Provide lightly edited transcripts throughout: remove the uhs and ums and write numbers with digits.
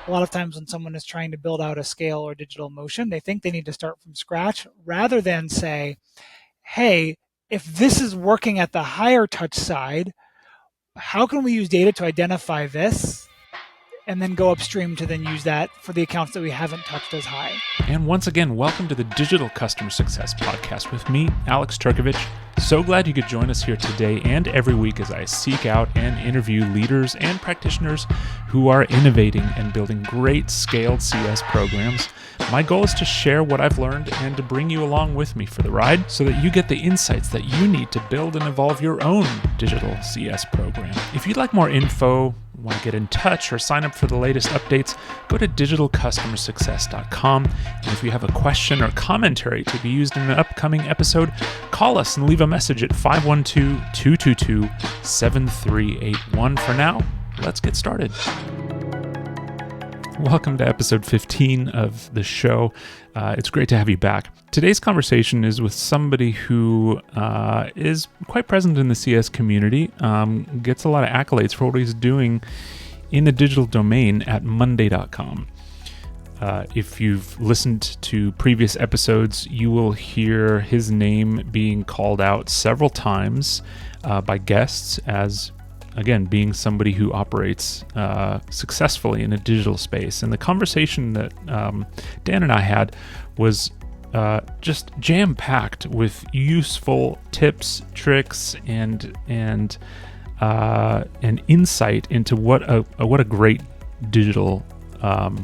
A lot of times when someone is trying to build out a scale or digital motion, they think they need to start from scratch rather than say, hey, if this is working at the higher touch side, how can we use data to identify this and then go upstream to then use that for the accounts that we haven't touched as high? And once again, welcome to the Digital Customer Success Podcast with me, Alex Turkovich. So glad you could join us here today and every week as I seek out and interview leaders and practitioners who are innovating and building great scaled CS programs. My goal is to share what I've learned and to bring you along with me for the ride so that you get the insights that you need to build and evolve your own digital CS program. If you'd like more info, want to get in touch or sign up for the latest updates, go to digitalcustomersuccess.com. And if you have a question or commentary to be used in an upcoming episode, call us and leave a message at 512-222-7381. For now, let's get started. Welcome to episode 15 of the show. It's great to have you back. Today's conversation is with somebody who is quite present in the CS community, gets a lot of accolades for what he's doing in the digital domain at Monday.com. If you've listened to previous episodes, you will hear his name being called out several times by guests as, again, being somebody who operates successfully in a digital space. And the conversation that Dan and I had was just jam-packed with useful tips, tricks, and insight into what a great digital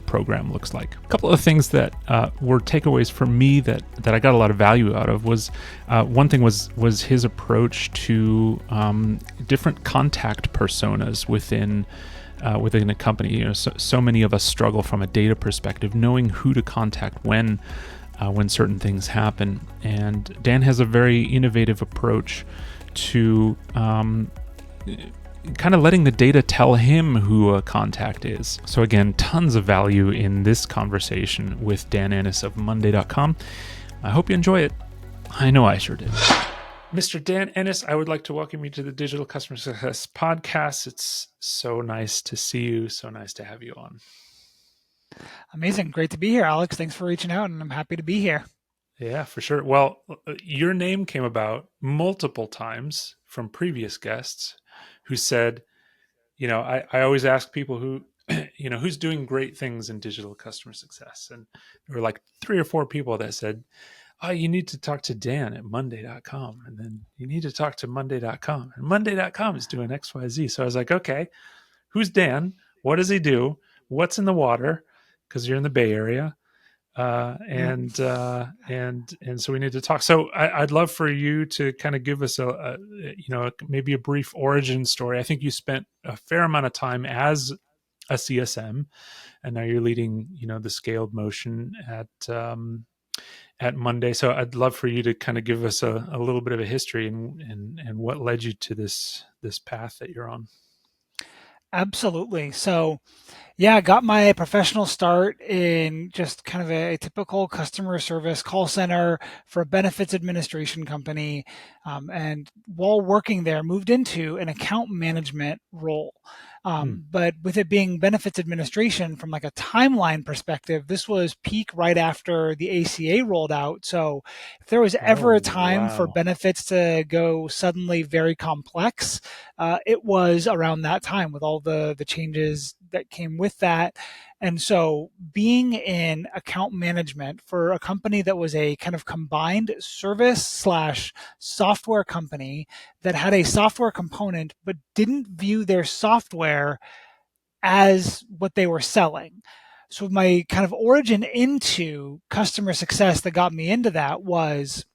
program looks like. A couple of things that were takeaways for me that I got a lot of value out of was one thing was his approach to different contact personas within a company. You know, so many of us struggle from a data perspective, knowing who to contact when certain things happen. And Dan has a very innovative approach to kind of letting the data tell him who a contact is. So again, tons of value in this conversation with Dan Ennis of Monday.com. I hope you enjoy it. I know I sure did. Mr. Dan Ennis, I would like to welcome you to the Digital Customer Success Podcast. It's so nice to see you. So nice to have you on. Amazing. Great to be here, Alex. Thanks for reaching out, and I'm happy to be here. Yeah, for sure. Well, your name came about multiple times from previous guests who said, you know, I always ask people who, you know, who's doing great things in digital customer success. And there were like 3 or 4 people that said, oh, you need to talk to Dan at Monday.com. And then you need to talk to Monday.com. And Monday.com is doing X, Y, Z. So I was like, okay, who's Dan? What does he do? What's in the water? Because you're in the Bay Area. And so we need to talk. So I'd love for you to kind of give us maybe a brief origin story. I think you spent a fair amount of time as a CSM, and now you're leading, you know, the scaled motion at Monday. So I'd love for you to kind of give us a little bit of a history and what led you to this path that you're on. Absolutely. So, yeah, I got my professional start in just kind of a typical customer service call center for a benefits administration company. And while working there, moved into an account management role. But with it being benefits administration from like a timeline perspective, this was peak right after the ACA rolled out. So if there was ever a time for benefits to go suddenly very complex, it was around that time with all the changes that came with that. And so being in account management for a company that was a kind of combined service/software company that had a software component but didn't view their software as what they were selling. So my kind of origin into customer success that got me into that was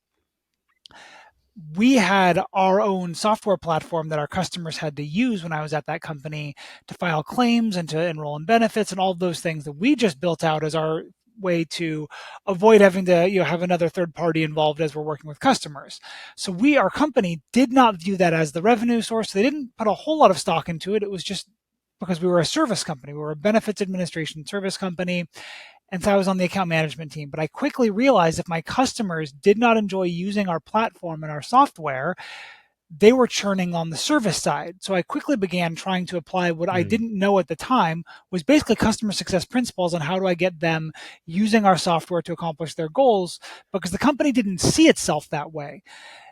we had our own software platform that our customers had to use when I was at that company to file claims and to enroll in benefits and all of those things that we just built out as our way to avoid having to have another third party involved as we're working with customers. So our company did not view that as the revenue source. They didn't put a whole lot of stock into it. It was just because we were a service company. We were a benefits administration service company. And so I was on the account management team. But I quickly realized if my customers did not enjoy using our platform and our software, they were churning on the service side. So I quickly began trying to apply what I Mm. didn't know at the time was basically customer success principles on how do I get them using our software to accomplish their goals, because the company didn't see itself that way.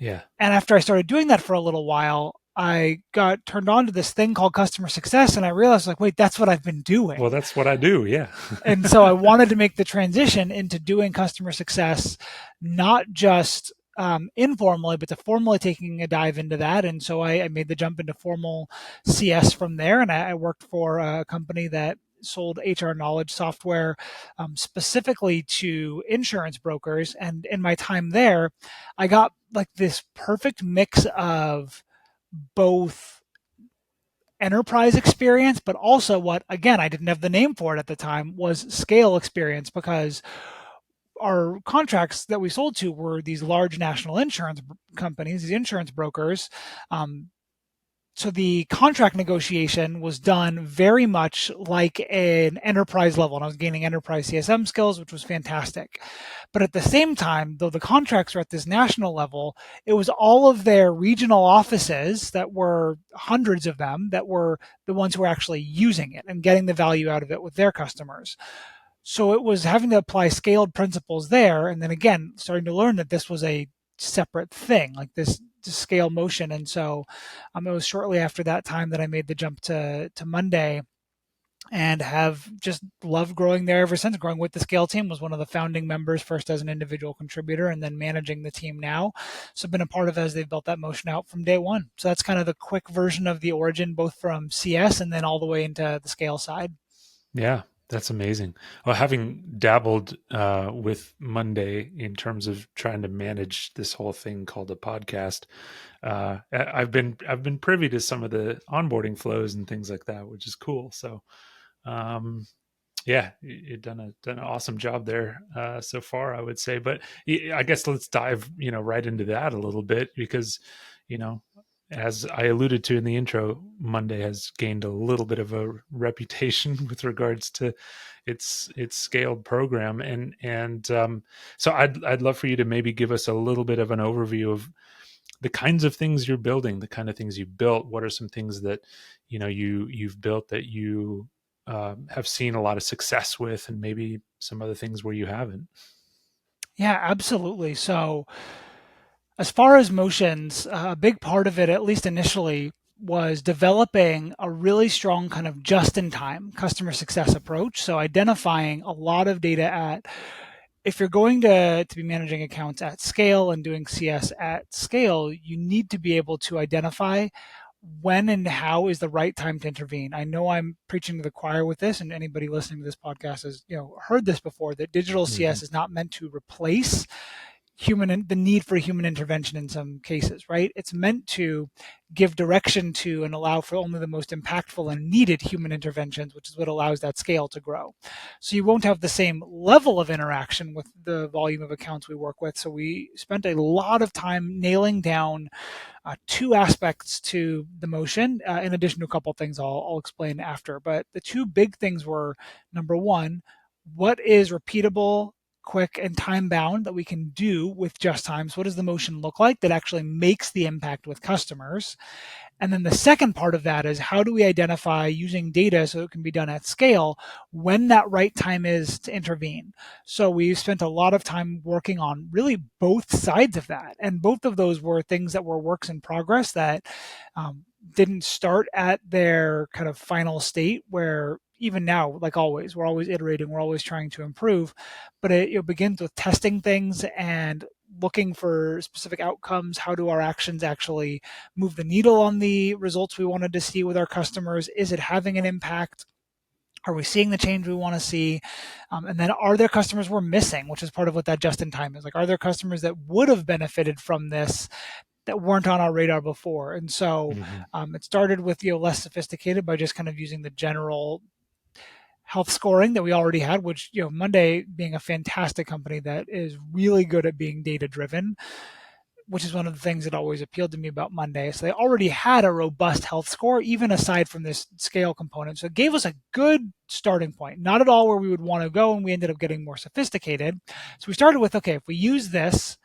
Yeah. And after I started doing that for a little while, I got turned on to this thing called customer success, and I realized, like, wait, that's what I've been Well, doing. that's what I do. Yeah. And so I wanted to make the transition into doing customer success, not just informally, but to formally taking a dive into that. And so I made the jump into formal CS from there. And I worked for a company that sold HR knowledge software specifically to insurance brokers. And in my time there, I got like this perfect mix of both enterprise experience, but also what, again, I didn't have the name for it at the time, was scale experience, because our contracts that we sold to were these large national insurance companies, these insurance brokers. So the contract negotiation was done very much like an enterprise level, and I was gaining enterprise CSM skills, which was fantastic. But at the same time, though the contracts were at this national level, it was all of their regional offices, that were hundreds of them, that were the ones who were actually using it and getting the value out of it with their customers. So it was having to apply scaled principles there, and then again starting to learn that this was a separate thing, like this scale motion. And so it was shortly after that time that I made the jump to Monday, and have just loved growing there ever since. Growing with the scale team, was one of the founding members, first as an individual contributor and then managing the team now. So I've been a part of as they've built that motion out from day one. So that's kind of the quick version of the origin, both from CS and then all the way into the scale side. Yeah, that's amazing. Well, having dabbled with Monday in terms of trying to manage this whole thing called a podcast, I've been privy to some of the onboarding flows and things like that, which is cool. So, um, yeah, you've done an awesome job there so far, I would say. But I guess let's dive right into that a little bit because you know as I alluded to in the intro, Monday has gained a little bit of a reputation with regards to its scaled program, and so I'd love for you to maybe give us a little bit of an overview of the kinds of things you're building, the kind of things you've built. What are some things that you've built that you have seen a lot of success with, and maybe some other things where you haven't? Yeah, absolutely. So as far as motions, a big part of it, at least initially, was developing a really strong kind of just in time customer success approach. So identifying a lot of data at, if you're going to be managing accounts at scale and doing CS at scale, you need to be able to identify when and how is the right time to intervene. I know I'm preaching to the choir with this, and anybody listening to this podcast has heard this before, that digital Hmm. CS is not meant to replace the need for human intervention in some cases, right? It's meant to give direction to and allow for only the most impactful and needed human interventions, which is what allows that scale to grow. So you won't have the same level of interaction with the volume of accounts we work with. So we spent a lot of time nailing down two aspects to the motion, in addition to a couple of things I'll explain after. But the two big things were, number one, what is repeatable, quick, and time bound that we can do with just times? What does the motion look like that actually makes the impact with customers? And then the second part of that is, how do we identify, using data so it can be done at scale, when that right time is to intervene? So we spent a lot of time working on really both sides of that. And both of those were things that were works in progress that didn't start at their kind of final state, where even now, like always, we're always iterating, we're always trying to improve. But it begins with testing things and looking for specific outcomes. How do our actions actually move the needle on the results we wanted to see with our customers? Is it having an impact? Are we seeing the change we want to see? And then, are there customers we're missing, which is part of what that just in time is? Like, are there customers that would have benefited from this that weren't on our radar before? And so Hmm. it started with less sophisticated, by just kind of using the general health scoring that we already had, which Monday being a fantastic company that is really good at being data driven, which is one of the things that always appealed to me about Monday. So they already had a robust health score, even aside from this scale component. So it gave us a good starting point. Not at all where we would want to go, and we ended up getting more sophisticated. So we started with, okay, if we use this,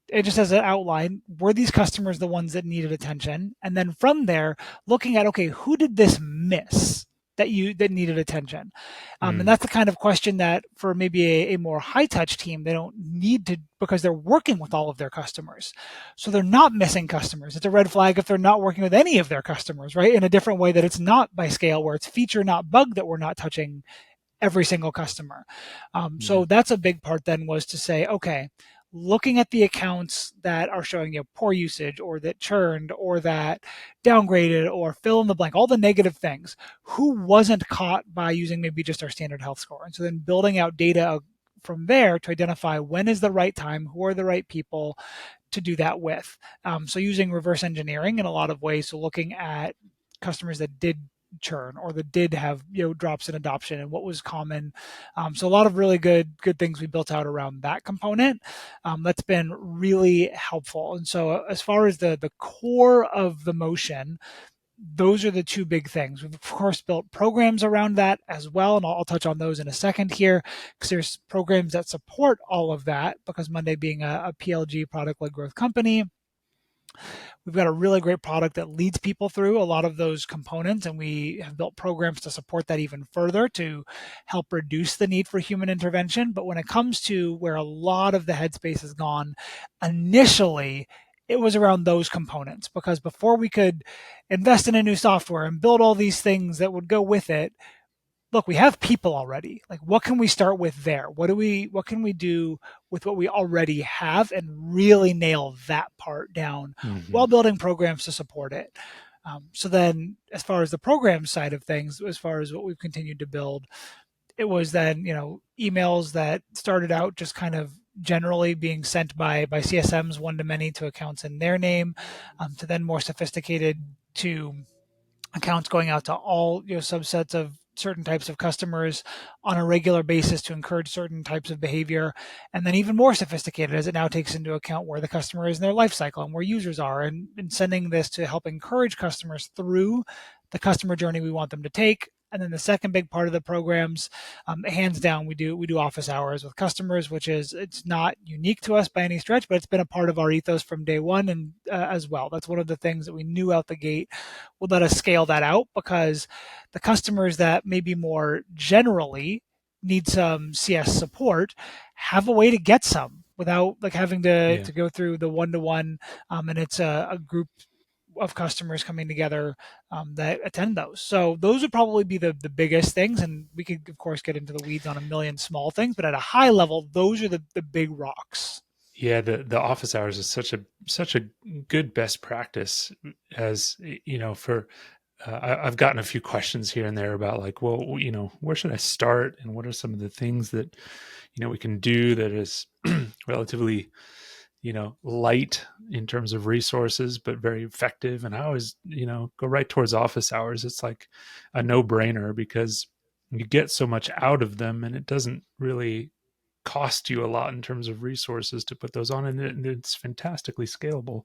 it just as an outline, were these customers the ones that needed attention? And then from there, looking at, okay, who did this miss that needed attention? And Mm, that's the kind of question that for maybe a more high touch team, they don't need to, because they're working with all of their customers. So they're not missing customers. It's a red flag if they're not working with any of their customers, right? In a different way that it's not by scale, where it's feature, not bug, that we're not touching every single customer. yeah. So that's a big part then, was to say, okay, looking at the accounts that are showing poor usage, or that churned, or that downgraded, or fill in the blank, all the negative things, who wasn't caught by using maybe just our standard health score? And so then building out data from there to identify when is the right time, who are the right people to do that with. So using reverse engineering in a lot of ways, so looking at customers that did churn, or that did have drops in adoption, and what was common. So a lot of really good things we built out around that component. That's been really helpful. And so as far as the core of the motion, those are the two big things. We've of course built programs around that as well, and I'll touch on those in a second here, because there's programs that support all of that. Because Monday being a PLG, product-led growth company, we've got a really great product that leads people through a lot of those components, and we have built programs to support that even further to help reduce the need for human intervention. But when it comes to where a lot of the headspace has gone initially, it was around those components, because before we could invest in a new software and build all these things that would go with it, look, we have people already. Like, what can we start with there? What can we do with what we already have, and really nail that part down Hmm. while building programs to support it? So then, as far as the program side of things, as far as what we've continued to build, it was then, emails that started out just kind of generally being sent by CSMs one to many to accounts in their name, to then more sophisticated, to accounts going out to all subsets of certain types of customers on a regular basis to encourage certain types of behavior, and then even more sophisticated as it now takes into account where the customer is in their life cycle and where users are, and sending this to help encourage customers through the customer journey we want them to take. And then the second big part of the programs, hands down, we do office hours with customers, which is, it's not unique to us by any stretch, but it's been a part of our ethos from day one, and as well, that's one of the things that we knew out the gate would let us scale that out, because the customers that maybe more generally need some CS support have a way to get some without like having to Yeah. go through the one-to-one, and it's a group of customers coming together that attend those. So those would probably be the biggest things, and we could of course get into the weeds on a million small things, but at a high level, those are the big rocks. Yeah, the office hours is such a good best practice. As for I've gotten a few questions here and there about, like, well, where should I start, and what are some of the things that we can do that is relatively light in terms of resources, but very effective. And I always go right towards office hours. It's like a no brainer, because you get so much out of them, and it doesn't really cost you a lot in terms of resources to put those on, and it's fantastically scalable.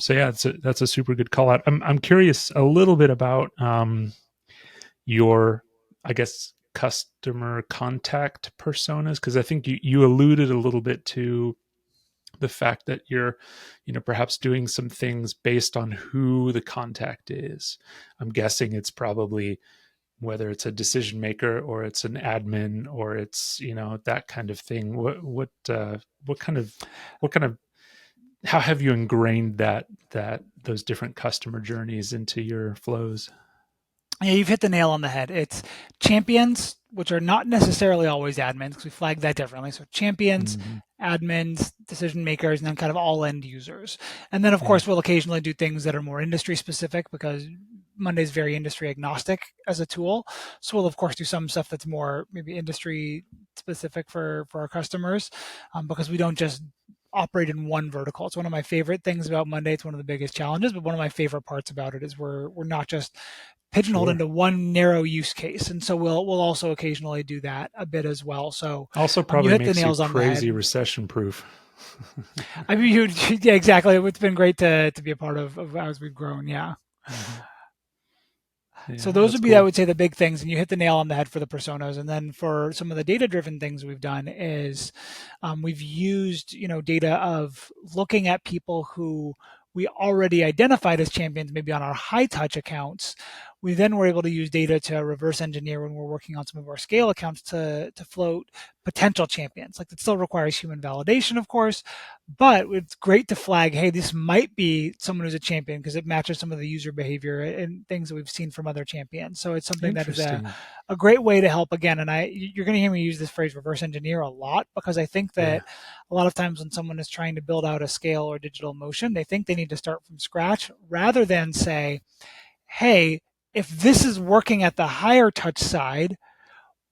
So yeah, that's a super good call out. I'm curious a little bit about your, I guess, customer contact personas, because I think you alluded a little bit to the fact that you're perhaps doing some things based on who the contact is. I'm guessing it's probably, whether it's a decision maker, or it's an admin, or it's that kind of thing. What kind of how have you ingrained that those different customer journeys into your flows? Yeah, you've hit the nail on the head. It's champions, which are not necessarily always admins, because we flag that differently. So champions, Hmm. admins, decision makers, and then kind of all end users. And then, of Yeah. course, we'll occasionally do things that are more industry specific, because Monday's very industry agnostic as a tool. So we'll, of course, do some stuff that's more maybe industry specific for our customers, because we don't just operate in one vertical. It's one of my favorite things about Monday. It's one of the biggest challenges, but one of my favorite parts about it is we're not just pigeonholed Sure. into one narrow use case, and so we'll also occasionally do that a bit as well. So Also you probably hit the makes you nails on the crazy head. recession proof. I mean, yeah, exactly. It's been great to be a part of as we've grown. Yeah. Hmm. So Yeah, those that's would be, I cool. would say, the big things, and you hit the nail on the head for the personas. And then for some of the data-driven things we've done is we've used data of looking at people who we already identified as champions, maybe on our high-touch accounts. We then were able to use data to reverse engineer when we're working on some of our scale accounts to float potential champions. Like, it still requires human validation, of course, but it's great to flag, hey, this might be someone who's a champion because it matches some of the user behavior and things that we've seen from other champions. So it's something that is Interesting. a great way to help. Again, and you're going to hear me use this phrase reverse engineer a lot, because I think Yeah. that a lot of times when someone is trying to build out a scale or digital motion, they think they need to start from scratch rather than say, hey, if this is working at the higher touch side,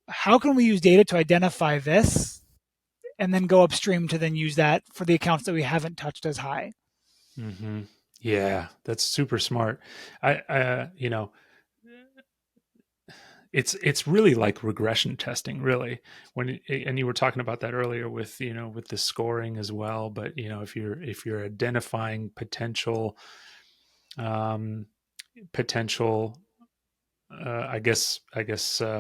how can we use data to identify this and then go upstream to then use that for the accounts that we haven't touched as high? Hmm. Yeah, that's super smart. It's really like regression testing, really. And you were talking about that earlier with with the scoring as well. But if you're identifying um, potential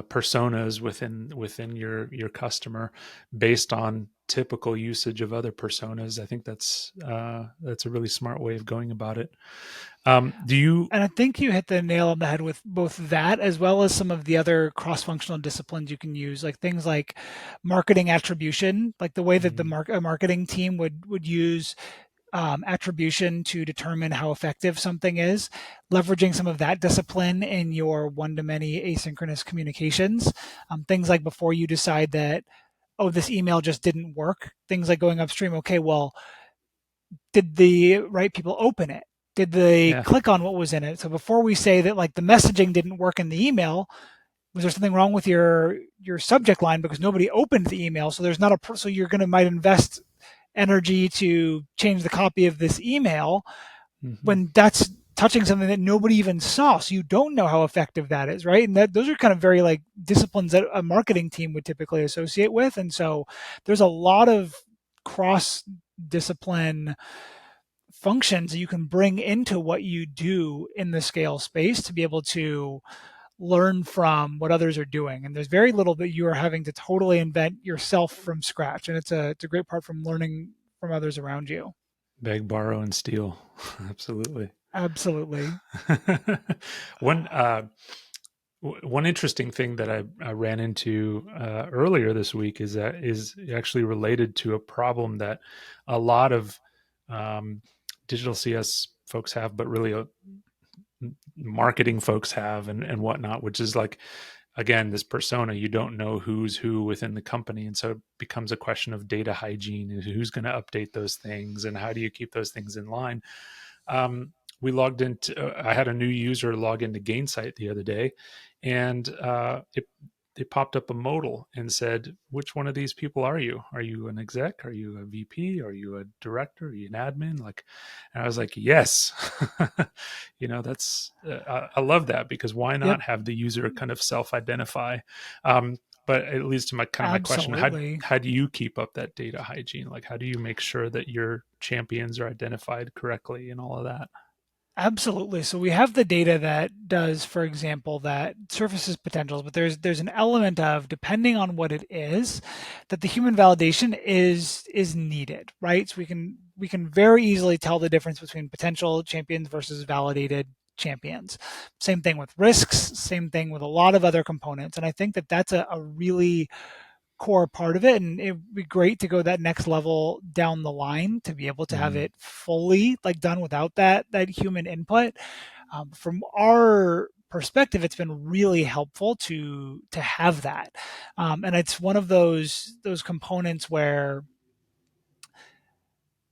personas within your customer based on typical usage of other personas. I think that's a really smart way of going about it. Do you? And I think you hit the nail on the head with both that as well as some of the other cross-functional disciplines you can use, like things like marketing attribution, like the way that Mm, a marketing team would use attribution to determine how effective something is, leveraging some of that discipline in your one-to-many asynchronous communications. Things like before you decide that, oh, this email just didn't work. Things like going upstream. Okay, well, did the right people open it? Did they yeah. click on what was in it? So before we say that like the messaging didn't work in the email, was there something wrong with your subject line because nobody opened the email? So there's not a so you're going to might invest energy to change the copy of this email Hmm. when that's touching something that nobody even saw. So you don't know how effective that is, right? And that those are kind of very like disciplines that a marketing team would typically associate with. And so there's a lot of cross discipline functions that you can bring into what you do in the scale space to be able to learn from what others are doing. And there's very little that you are having to totally invent yourself from scratch. And it's a great part from learning from others around you. Beg, borrow, and steal. Absolutely. Absolutely. one One interesting thing that I ran into earlier this week is actually related to a problem that a lot of um, digital CS folks have, but really marketing folks have and whatnot, which is like, again, this persona, you don't know who's who within the company. And so it becomes a question of data hygiene and who's going to update those things and how do you keep those things in line. We logged into, I had a new user log into Gainsight the other day, and it popped up a modal and said, which one of these people are you? Are you an exec? Are you a VP? Are you a director? Are you an admin? Like, and I was like, yes. That's, I love that, because why Yep. not have the user kind of self-identify? Um, but it leads to my question: Absolutely. how do you keep up that data hygiene? Like, how do you make sure that your champions are identified correctly and all of that? Absolutely. So we have the data that does, for example, that surfaces potentials, but there's an element of, depending on what it is, that the human validation is needed, right? So we can very easily tell the difference between potential champions versus validated champions. Same thing with risks, same thing with a lot of other components. And I think that that's a really core part of it, and it would be great to go that next level down the line to be able to have Mm, it fully like done without that human input. From our perspective, it's been really helpful to have that, and it's one of those components where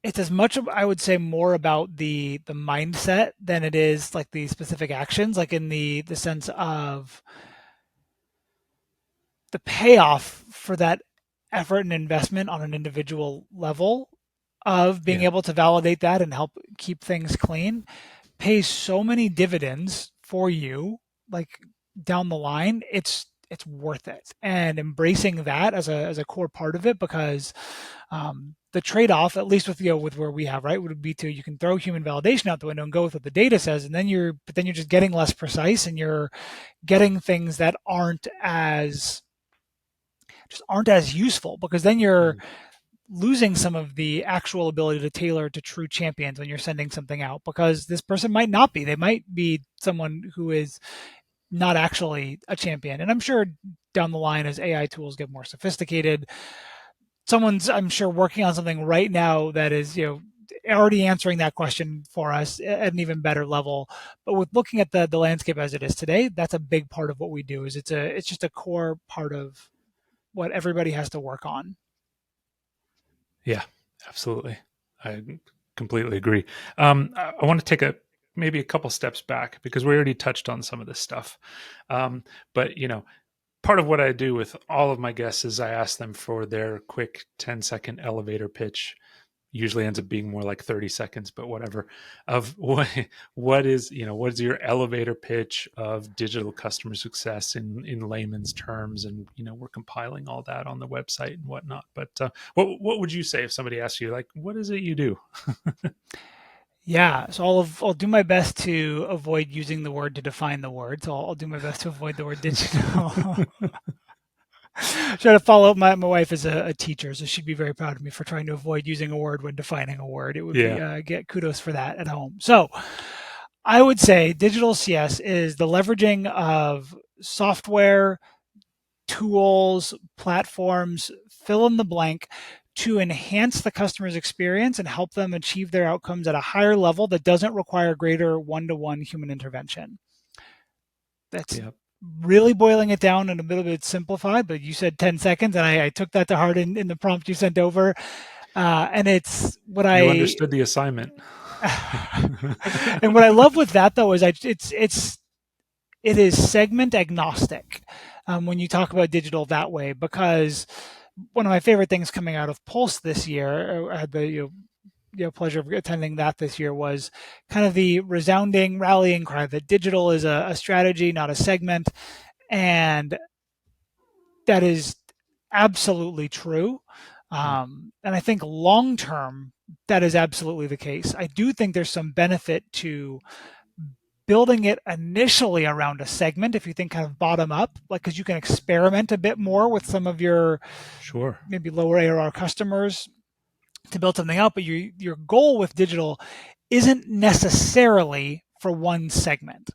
it's as much I would say more about the mindset than it is like the specific actions, like in the sense of the payoff for that effort and investment on an individual level of being yeah. able to validate that and help keep things clean pays so many dividends for you, like down the line. it's worth it, and embracing that as a core part of it, because the trade-off, at least with with where we have, right, would be to, you can throw human validation out the window and go with what the data says, and then you're just getting less precise, and you're getting things that aren't as useful, because then you're Mm. losing some of the actual ability to tailor to true champions when you're sending something out, because this person might not be. They might be someone who is not actually a champion. And I'm sure down the line, as AI tools get more sophisticated, someone's, I'm sure, working on something right now that is, already answering that question for us at an even better level. But with looking at the landscape as it is today, that's a big part of what we do. Is it's just a core part of what everybody has to work on. Yeah, absolutely. I completely agree. I want to take maybe a couple steps back because we already touched on some of this stuff. But part of what I do with all of my guests is I ask them for their quick 10-second elevator pitch. Usually ends up being more like 30 seconds, but whatever. Of what is your elevator pitch of digital customer success in layman's terms? And we're compiling all that on the website and whatnot. But what would you say if somebody asks you, like, what is it you do? Yeah, so I'll do my best to avoid using the word to define the word. So I'll do my best to avoid the word digital. Try to follow up. My wife is a teacher, so she'd be very proud of me for trying to avoid using a word when defining a word. It would be Yeah. get kudos for that at home. So I would say digital CS is the leveraging of software, tools, platforms, fill in the blank, to enhance the customer's experience and help them achieve their outcomes at a higher level that doesn't require greater one-to-one human intervention. That's Yeah. really boiling it down and a little bit simplified, but you said 10 seconds, and I took that to heart in the prompt you sent over. And it's what You I understood the assignment. and what I love with that, though, is it is segment agnostic when you talk about digital that way, because one of my favorite things coming out of Pulse this year, I had the pleasure of attending that this year, was kind of the resounding rallying cry that digital is a strategy, not a segment, and that is absolutely true. Mm. And I think long term, that is absolutely the case. I do think there's some benefit to building it initially around a segment, if you think kind of bottom up, like, because you can experiment a bit more with some of your Sure. maybe lower ARR customers to build something out. But your goal with digital isn't necessarily for one segment.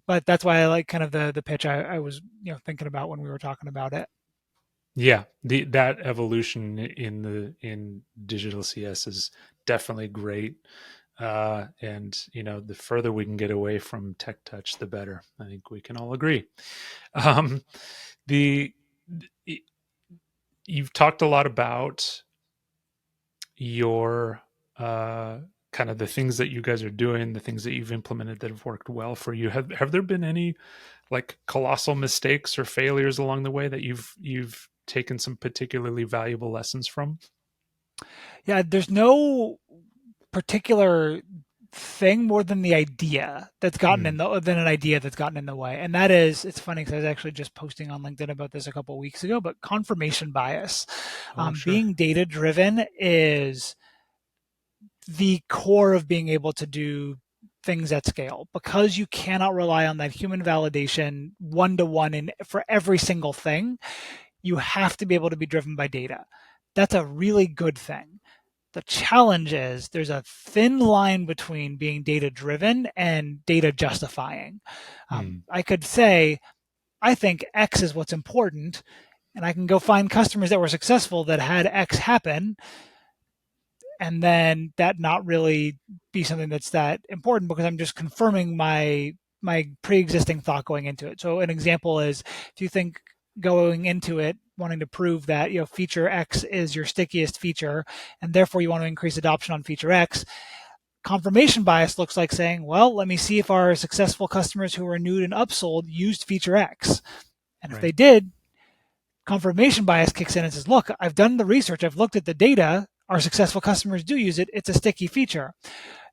But that's why I like kind of the pitch I was thinking about when we were talking about it. Yeah, that evolution in digital CS is definitely great. And the further we can get away from tech touch, the better. I think we can all agree. Um, the you've talked a lot about your kind of the things that you guys are doing, the things that you've implemented that have worked well for you. Have there been any like colossal mistakes or failures along the way that you've taken some particularly valuable lessons from? Yeah, there's no particular thing more than the idea that's gotten Mm. in the than an idea that's gotten in the way. And that is, it's funny because I was actually just posting on LinkedIn about this a couple of weeks ago, but confirmation bias. Oh, sure. Being data driven is the core of being able to do things at scale, because you cannot rely on that human validation one to one in for every single thing. You have to be able to be driven by data. That's a really good thing. The challenge is there's a thin line between being data driven and data justifying. Mm. I could say, I think X is what's important, and I can go find customers that were successful that had X happen, and then that not really be something that's that important, because I'm just confirming my pre-existing thought going into it. So an example is, if you think going into it wanting to prove that feature X is your stickiest feature, and therefore you want to increase adoption on feature X, confirmation bias looks like saying, well, let me see if our successful customers who were renewed and upsold used feature X. And if they Right. did, confirmation bias kicks in and says, look, I've done the research, I've looked at the data, our successful customers do use it, it's a sticky feature.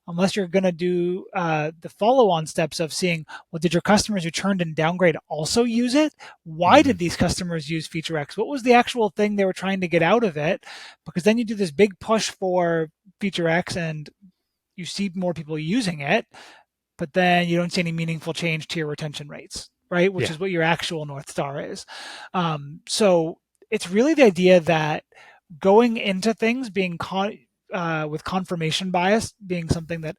unless you're going to do the follow-on steps of seeing, well, did your customers who turned and downgrade also use it? Why Hmm. did these customers use feature X? What was the actual thing they were trying to get out of it? Because then you do this big push for feature X and you see more people using it, but then you don't see any meaningful change to your retention rates, right? Which Yeah. is what your actual North Star is. So it's really the idea that going into things being with confirmation bias being something that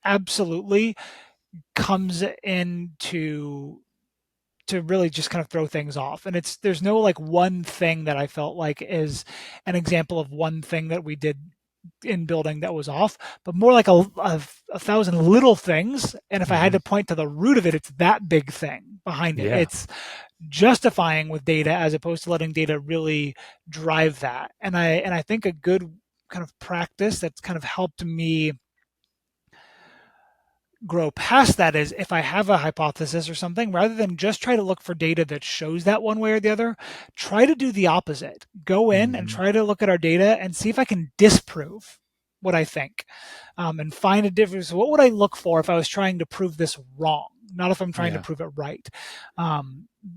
absolutely comes into to really just kind of throw things off. And it's there's no like one thing that I felt like is an example of one thing that we did in building that was off, but more like a thousand little things. And if I had Hmm. to point to the root of it, it's that big thing behind it. Yeah. It's justifying with data as opposed to letting data really drive that. And I think a good kind of practice that's kind of helped me grow past that is if I have a hypothesis or something, rather than just try to look for data that shows that one way or the other, try to do the opposite. Go in and Hmm. try to look at our data and see if I can disprove what I think and find a difference. What would I look for if I was trying to prove this wrong? Not if I'm trying to Yeah. prove it right.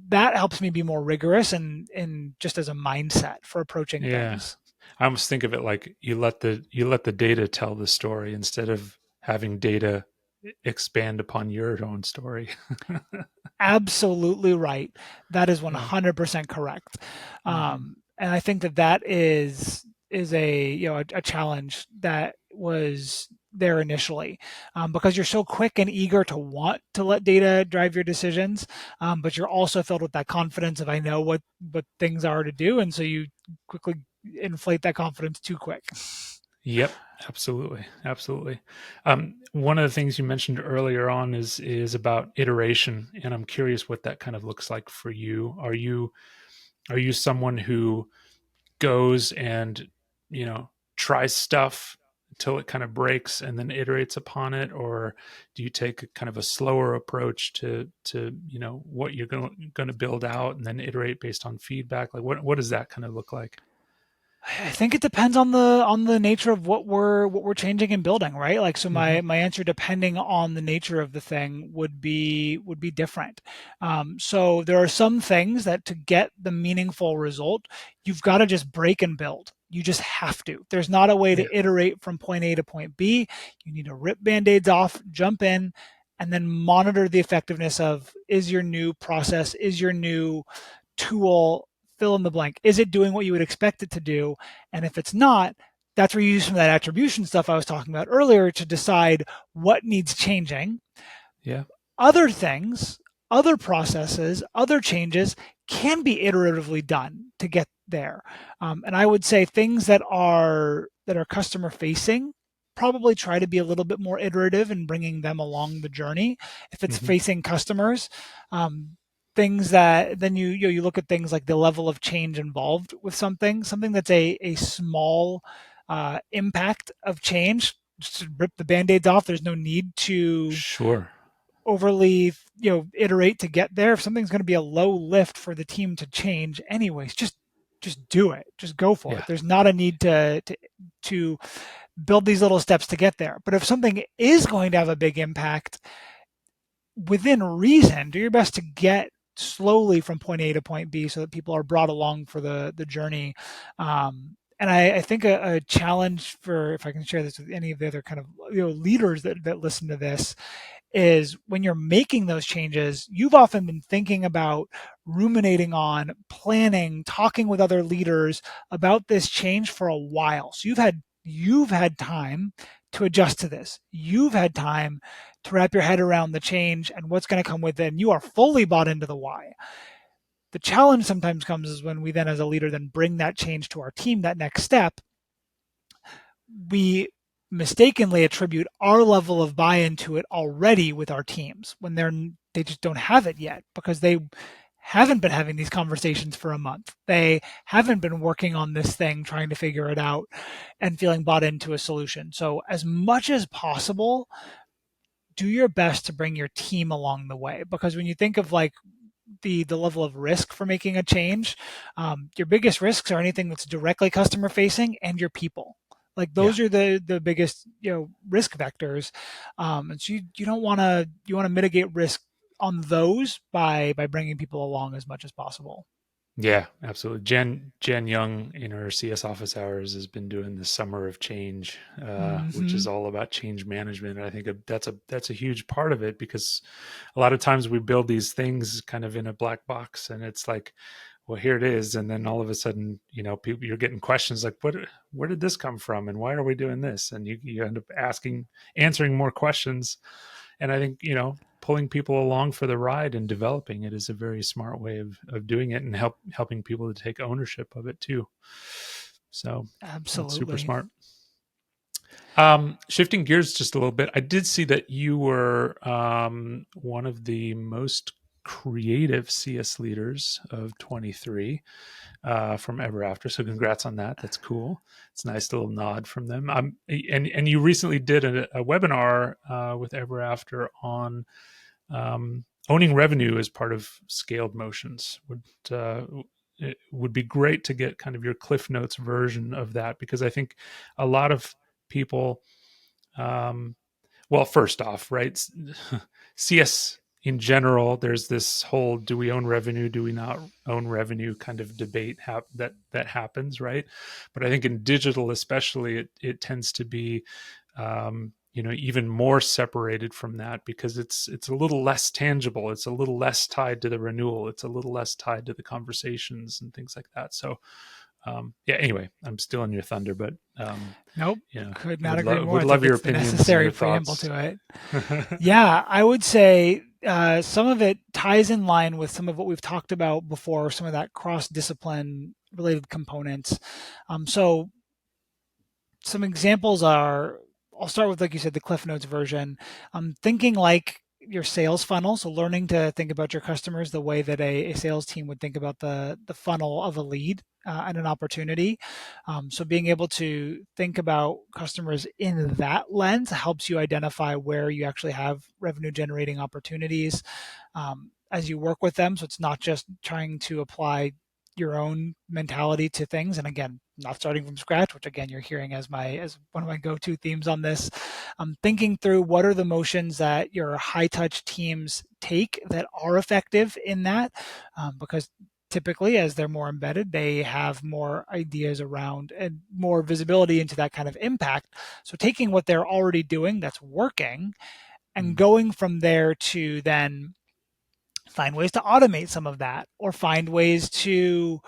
That helps me be more rigorous and just as a mindset for approaching Yeah. things. I almost think of it like you let the data tell the story instead of having data expand upon your own story. Absolutely right. That is Yeah. 100% correct. Hmm. And I think that that is a a challenge that was there initially because you're so quick and eager to want to let data drive your decisions, but you're also filled with that confidence of I know what things are to do, and so you quickly inflate that confidence too quick. Yep, absolutely, absolutely. One of the things you mentioned earlier on is about iteration, and I'm curious what that kind of looks like for you. Are you someone who goes and tries stuff until it kind of breaks and then iterates upon it, or do you take a kind of a slower approach to what you're going to build out and then iterate based on feedback? Like what does that kind of look like? I think it depends on the nature of what we're changing and building, right? Like so Hmm. my answer depending on the nature of the thing would be different. So there are some things that to get the meaningful result, you've got to just break and build. You just have to. There's not a way Yeah. to iterate from point A to point B. You need to rip band-aids off, jump in, and then monitor the effectiveness of is your new process, is your new tool, fill in the blank. Is it doing what you would expect it to do? And if it's not, that's where you use some of that attribution stuff I was talking about earlier to decide what needs changing. Yeah. Other things, other processes, other changes can be iteratively done to get there. And I would say things that are customer facing probably try to be a little bit more iterative in bringing them along the journey. If it's Hmm. facing customers, um, things that then you look at things like the level of change involved with something that's a small impact of change. Just rip the band-aids off. There's no need to Sure. overly iterate to get there. If something's going to be a low lift for the team to change anyways, just do it, just go for it. Yeah. There's not a need to build these little steps to get there. But if something is going to have a big impact within reason, do your best to get slowly from point A to point B so that people are brought along for the journey. And I think a challenge for if I can share this with any of the other kind of leaders that listen to this is when you're making those changes, you've often been thinking about ruminating on planning, talking with other leaders about this change for a while. So you've had time to adjust to this. You've had time to wrap your head around the change and what's going to come with it. And you are fully bought into the why. The challenge sometimes comes is when we then as a leader then bring that change to our team, that next step, we mistakenly attribute our level of buy-in to it already with our teams when they just don't have it yet because they haven't been having these conversations for a month. They haven't been working on this thing trying to figure it out and feeling bought into a solution. So as much as possible, do your best to bring your team along the way because when you think of like the level of risk for making a change, your biggest risks are anything that's directly customer facing and your people. Like Yeah. those are the biggest risk vectors, and so you don't want to you want to mitigate risk on those by bringing people along as much as possible. Yeah, absolutely. Jen Young in her CS office hours has been doing the summer of change, which is Hmm. all about change management. And I think that's a huge part of it, because a lot of times we build these things kind of in a black box, and it's like, well, here it is, and then all of a sudden, people, you're getting questions like, where did this come from, and why are we doing this? And you end up answering more questions. And I think, pulling people along for the ride and developing it is a very smart way of doing it, and helping people to take ownership of it too. So that's super Absolutely. smart. Shifting gears just a little bit, I did see that you were one of the most creative CS leaders of 23 from Ever After. So congrats on that. That's cool. It's a nice little nod from them. And you recently did a webinar with Ever After on owning revenue as part of scaled motions. It would be great to get kind of your Cliff Notes version of that, because I think a lot of people, um, well, first off, right, CS in general, there's this whole do we own revenue, do we not own revenue kind of debate that happens, right? But I think in digital especially, it tends to be even more separated from that, because it's a little less tangible, it's a little less tied to the renewal, it's a little less tied to the conversations and things like that. So yeah, anyway, I'm stealing your thunder, but Nope. yeah, Could not would agree love more. would I love think your it's the opinions and necessary your preamble thoughts. to it. Yeah, I would say some of it ties in line with some of what we've talked about before, some of that cross discipline related components. So some examples are, I'll start with, like you said, the Cliff Notes version. Thinking like your sales funnel, so learning to think about your customers the way that a sales team would think about the funnel of a lead and an opportunity. So being able to think about customers in that lens helps you identify where you actually have revenue generating opportunities as you work with them. So it's not just trying to apply your own mentality to things, and again, not starting from scratch, which again you're hearing as one of my go-to themes on this. Thinking through what are the motions that your high touch teams take that are effective in that, because typically as they're more embedded, they have more ideas around and more visibility into that kind of impact. So taking what they're already doing that's working and Mm, going from there to then find ways to automate some of that, or find ways to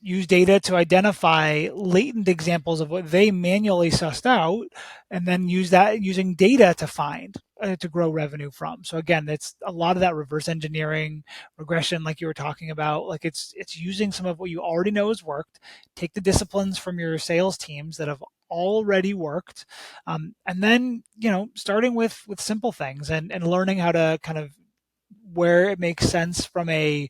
use data to identify latent examples of what they manually sussed out, and then use that using data to find to grow revenue from. So again, it's a lot of that reverse engineering, regression, like you were talking about. Like it's using some of what you already know has worked, take the disciplines from your sales teams that have already worked, and then starting with simple things, and learning how to kind of where it makes sense from a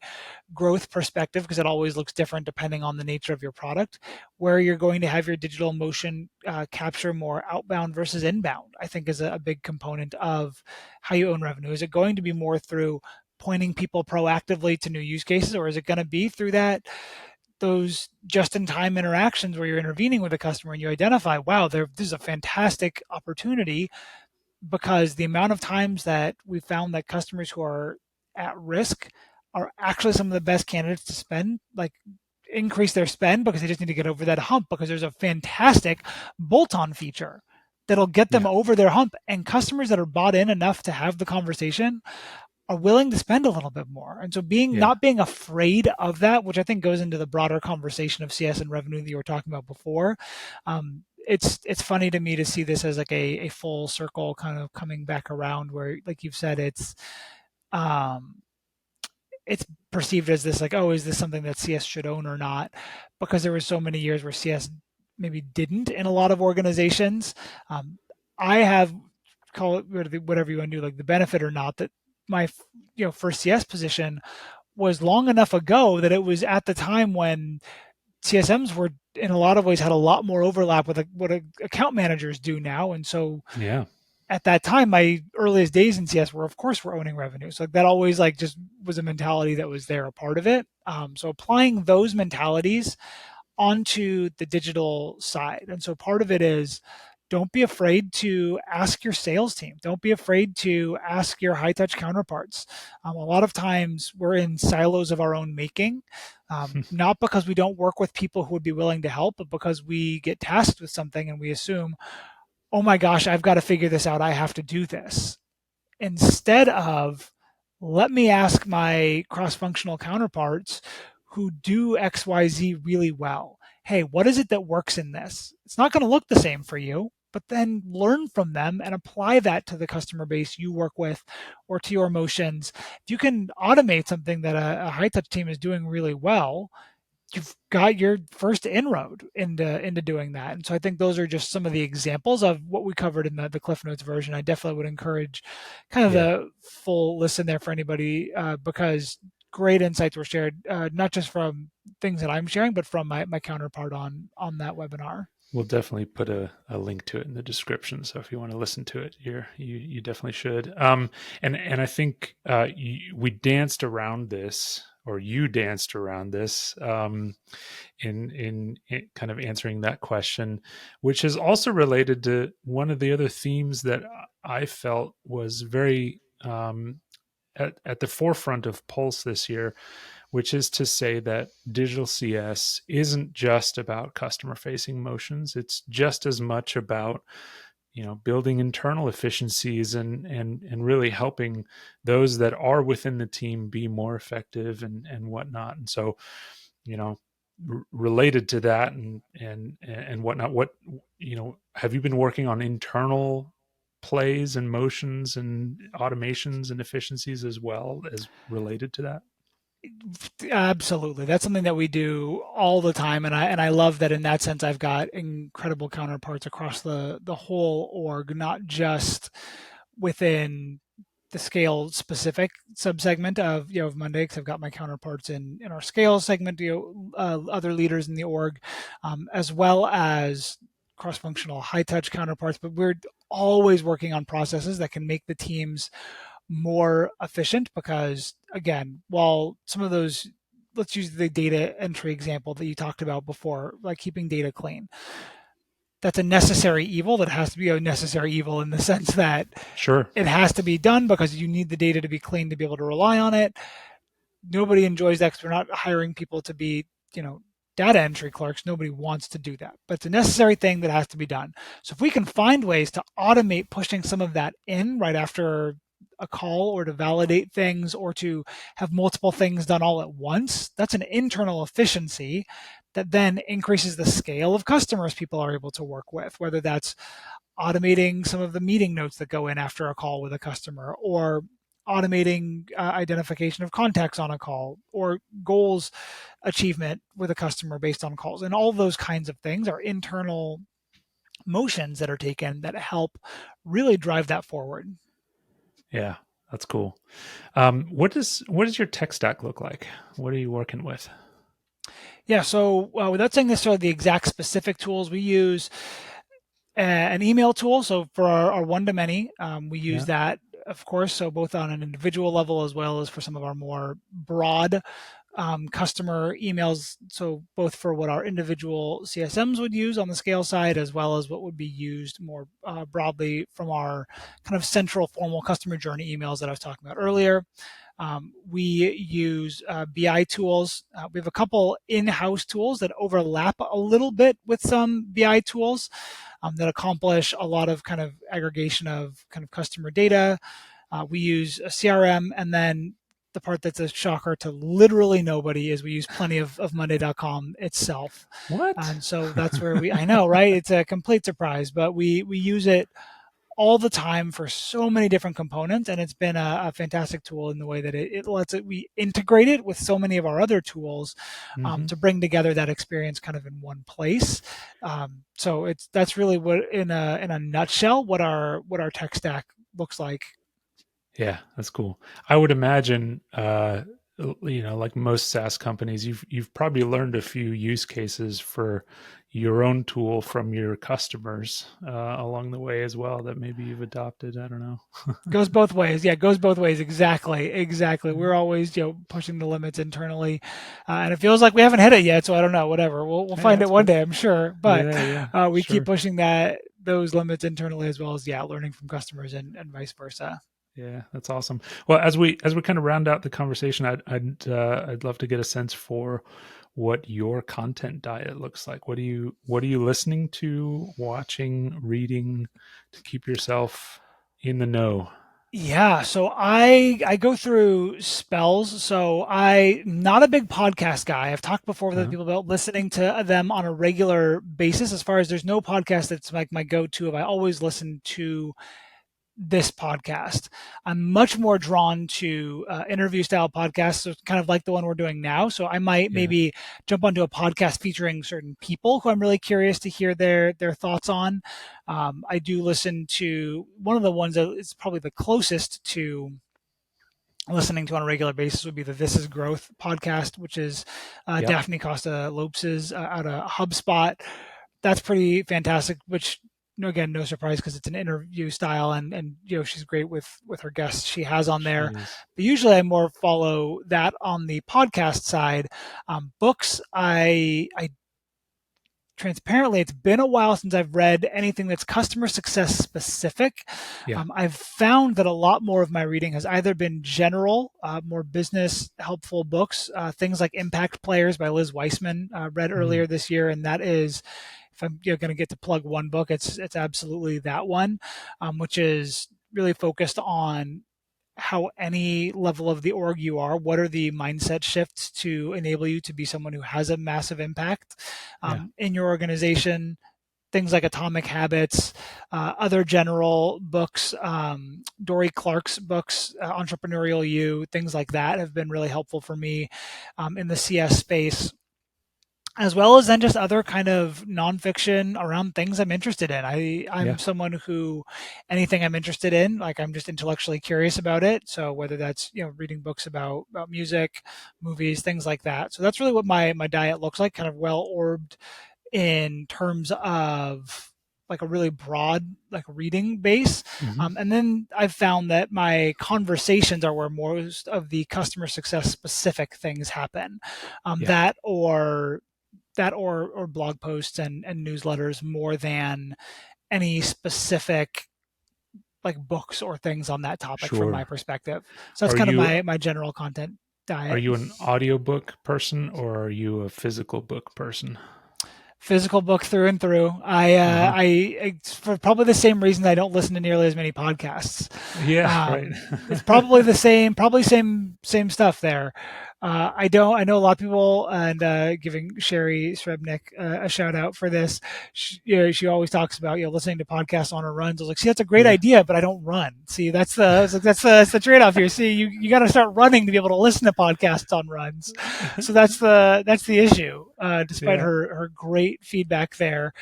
growth perspective, because it always looks different depending on the nature of your product, where you're going to have your digital motion capture more outbound versus inbound, I think is a big component of how you own revenue. Is it going to be more through pointing people proactively to new use cases, or is it going to be through those just-in-time interactions where you're intervening with a customer and you identify, wow, this is a fantastic opportunity, because the amount of times that we found that customers who are at risk are actually some of the best candidates to spend, like increase their spend, because they just need to get over that hump, because there's a fantastic bolt-on feature that'll get them yeah, over their hump, and customers that are bought in enough to have the conversation are willing to spend a little bit more. And so yeah, not being afraid of that, which I think goes into the broader conversation of CS and revenue that you were talking about before. It's funny to me to see this as like a full circle kind of coming back around, where, like you've said, um, it's perceived as this, like, oh, is this something that CS should own or not? Because there were so many years where CS maybe didn't in a lot of organizations. I have, call it whatever you want to do, like the benefit or not, that my first CS position was long enough ago that it was at the time when CSMs were in a lot of ways had a lot more overlap with what account managers do now, and so yeah. at that time, my earliest days in CS were, of course, we're owning revenue. So that always just was a mentality that was there, a part of it. So applying those mentalities onto the digital side. And so part of it is don't be afraid to ask your sales team. Don't be afraid to ask your high touch counterparts. A lot of times we're in silos of our own making, not because we don't work with people who would be willing to help, but because we get tasked with something and we assume, oh my gosh, I've got to figure this out. I have to do this. Instead of, let me ask my cross functional counterparts who do XYZ really well. Hey, what is it that works in this? It's not going to look the same for you, but then learn from them and apply that to the customer base you work with or to your motions. If you can automate something that a high touch team is doing really well, you've got your first inroad into doing that. And so I think those are just some of the examples of what we covered in the Cliff Notes version. I definitely would encourage kind of Yeah. the full listen there for anybody, because great insights were shared, not just from things that I'm sharing, but from my counterpart on that webinar. We'll definitely put a link to it in the description. So if you want to listen to it, you definitely should. And I think we danced around this, or you danced around this, in kind of answering that question, which is also related to one of the other themes that I felt was very at the forefront of Pulse this year, which is to say that digital CS isn't just about customer facing motions. It's just as much about, building internal efficiencies and really helping those that are within the team be more effective and whatnot. And so, you know, related to that and whatnot, have you been working on internal plays and motions and automations and efficiencies as well as related to that? Absolutely. That's something that we do all the time. And I love that in that sense I've got incredible counterparts across the whole org, not just within the scale specific subsegment of Monday, because I've got my counterparts in our scale segment, other leaders in the org, as well as cross functional high touch counterparts. But we're always working on processes that can make the teams more efficient, because again, while some of those, let's use the data entry example that you talked about before, like keeping data clean, that's a necessary evil that has to be a necessary evil in the sense that Sure. it has to be done because you need the data to be clean to be able to rely on it. Nobody enjoys that because we're not hiring people to be, data entry clerks. Nobody wants to do that, but it's a necessary thing that has to be done. So if we can find ways to automate pushing some of that in right after a call, or to validate things, or to have multiple things done all at once, that's an internal efficiency that then increases the scale of customers people are able to work with, whether that's automating some of the meeting notes that go in after a call with a customer, or automating identification of contacts on a call, or goals achievement with a customer based on calls. And all those kinds of things are internal motions that are taken that help really drive that forward. Yeah, that's cool. What does your tech stack look like? What are you working with? Yeah, so without saying necessarily the exact specific tools, we use an email tool. So for our one to many, we use Yeah. that, of course. So both on an individual level as well as for some of our more broad customer emails. So both for what our individual CSMs would use on the scale side, as well as what would be used more broadly from our kind of central formal customer journey emails that I was talking about earlier. We use BI tools. We have a couple in-house tools that overlap a little bit with some BI tools that accomplish a lot of kind of aggregation of kind of customer data. We use a CRM, and then the part that's a shocker to literally nobody is we use plenty of Monday.com itself. What? And so that's where I know, right? It's a complete surprise, but we use it all the time for so many different components, and it's been a fantastic tool in the way that it lets we integrate it with so many of our other tools, Hmm. to bring together that experience kind of in one place. So that's really what, in a nutshell, what our tech stack looks like. Yeah, that's cool. I would imagine. like most SaaS companies, you've probably learned a few use cases for your own tool from your customers along the way as well that maybe you've adopted. I don't know. Goes both ways. Yeah, it goes both ways. Exactly. Exactly. We're always, pushing the limits internally, and it feels like we haven't hit it yet. So I don't know. Whatever. We'll Yeah, find it that's one good. day, I'm sure. But Yeah, yeah, we keep sure. pushing those limits internally as well as learning from customers and vice versa. Yeah, that's awesome. Well, as we kind of round out the conversation, I'd love to get a sense for what your content diet looks like. What are you listening to, watching, reading to keep yourself in the know? Yeah, so I go through spells. So I'm not a big podcast guy. I've talked before with other Uh-huh. people about listening to them on a regular basis. As far as there's no podcast that's like my go-to. If I always listen to this podcast. I'm much more drawn to interview style podcasts, so kind of like the one we're doing now. So I might Yeah, maybe jump onto a podcast featuring certain people who I'm really curious to hear their thoughts on. I do listen to one of the ones that is probably the closest to listening to on a regular basis would be the This Is Growth podcast, which is yep, Daphne Costa Lopes's out of HubSpot. That's pretty fantastic. Which, again, no surprise because it's an interview style, and she's great with her guests she has on she there. is. But usually, I more follow that on the podcast side. Books, I transparently, it's been a while since I've read anything that's customer success specific. Yeah. I've found that a lot more of my reading has either been general, more business helpful books, things like Impact Players by Liz Weissman, read Mm, earlier this year, and that is. If I'm going to get to plug one book, it's absolutely that one, which is really focused on how any level of the org you are, what are the mindset shifts to enable you to be someone who has a massive impact yeah. in your organization. Things like Atomic Habits, other general books, Dory Clark's books, Entrepreneurial You, things like that have been really helpful for me in the CS space, as well as then just other kind of nonfiction around things I'm interested in. I'm Yeah. someone who anything I'm interested in, like I'm just intellectually curious about it. So whether that's reading books about music, movies, things like that. So that's really what my diet looks like, kind of well orbed in terms of like a really broad like reading base, Hmm. and then I've found that my conversations are where most of the customer success specific things happen, Yeah. that or blog posts and newsletters more than any specific like books or things on that topic from my Sure. perspective. So that's Are kind of you my general content are diet. you an audiobook person or are you a physical book person? Physical book through and through. Uh-huh. It's for probably the same reason I don't listen to nearly as many podcasts. Yeah, right. It's probably the same, probably same stuff there. I don't. I know a lot of people, and giving Sherry Srebnick a shout out for this. She always talks about listening to podcasts on her runs. I was like, see, that's a great Yeah. idea, but I don't run. See, I was like, that's the trade off here. See, you got to start running to be able to listen to podcasts on runs. So that's the issue. Despite Yeah. her great feedback there,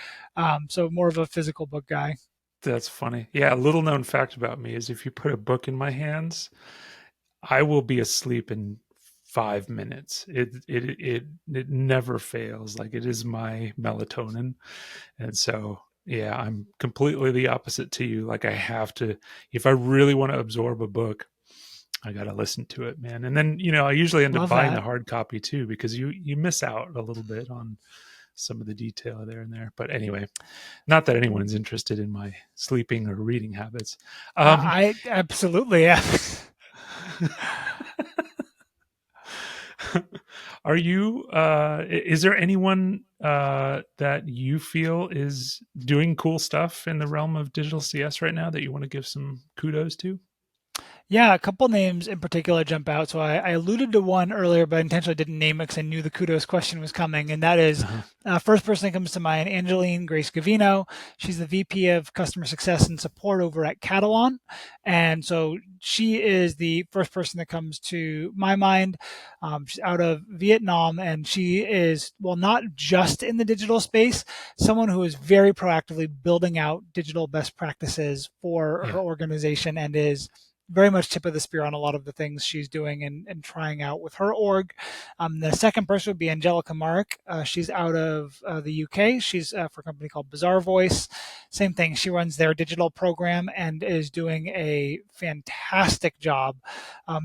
so more of a physical book guy. That's funny. Yeah, a little known fact about me is if you put a book in my hands, I will be asleep in 5 minutes. It never fails. Like it is my melatonin. And so yeah, I'm completely the opposite to you. Like I have to, if I really want to absorb a book, I got to listen to it, man. And then, I usually end up Love buying the that. hard copy too because you miss out a little bit on some of the detail there and there. But anyway, not that anyone's interested in my sleeping or reading habits. Um, I absolutely yeah. are you? Is there anyone that you feel is doing cool stuff in the realm of digital CS right now that you want to give some kudos to? Yeah, a couple names in particular jump out. So I alluded to one earlier, but I intentionally didn't name it because I knew the kudos question was coming. And that is Uh-huh. first person that comes to mind, Angeline Grace Gavino. She's the VP of Customer Success and Support over at Catalan. And so she is the first person that comes to my mind. She's out of Vietnam, and she is, well, not just in the digital space, someone who is very proactively building out digital best practices for her Yeah. organization and is very much tip of the spear on a lot of the things she's doing and trying out with her org. The second person would be Angelica Mark. She's out of the UK. She's for a company called Bizarre Voice. Same thing. She runs their digital program and is doing a fantastic job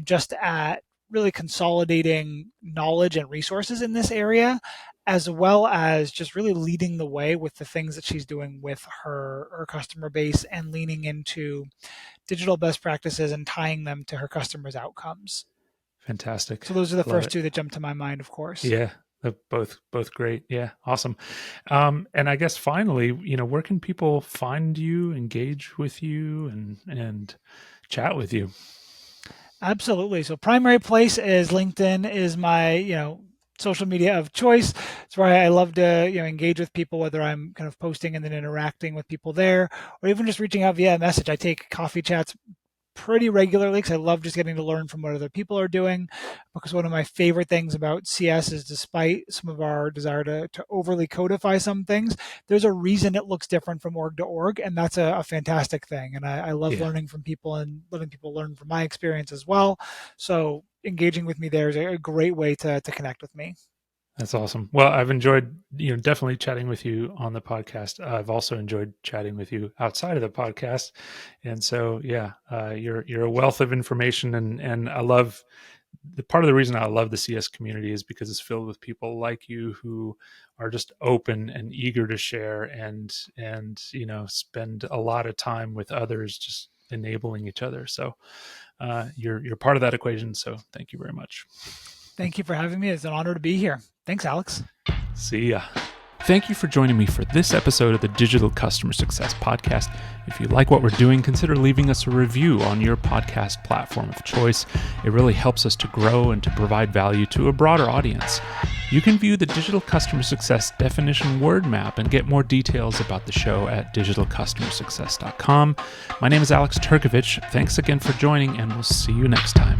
just at really consolidating knowledge and resources in this area, as well as just really leading the way with the things that she's doing with her customer base and leaning into digital best practices and tying them to her customers' outcomes. Fantastic. So those are the Love first it. two that jump to my mind, of course. Yeah, they're both great. Yeah, awesome. And I guess finally, where can people find you, engage with you, and chat with you? Absolutely. So primary place is LinkedIn is my, social media of choice. It's where I love to, engage with people, whether I'm kind of posting and then interacting with people there, or even just reaching out via message. I take coffee chats pretty regularly because I love just getting to learn from what other people are doing. Because one of my favorite things about CS is, despite some of our desire to overly codify some things, there's a reason it looks different from org to org, and that's a fantastic thing. And I love Yeah, learning from people and letting people learn from my experience as well. So engaging with me there is a great way to connect with me. that's awesome. Well, I've enjoyed, definitely chatting with you on the podcast. I've also enjoyed chatting with you outside of the podcast, and so yeah, you're a wealth of information, and I love the part of the reason I love the CS community is because it's filled with people like you who are just open and eager to share and spend a lot of time with others, just enabling each other. So you're part of that equation. So thank you very much. Thank you for having me. It's an honor to be here. Thanks, Alex. See ya. Thank you for joining me for this episode of the Digital Customer Success Podcast. If you like what we're doing, consider leaving us a review on your podcast platform of choice. It really helps us to grow and to provide value to a broader audience. You can view the Digital Customer Success definition word map and get more details about the show at digitalcustomersuccess.com. My name is Alex Turkovich. Thanks again for joining, and we'll see you next time.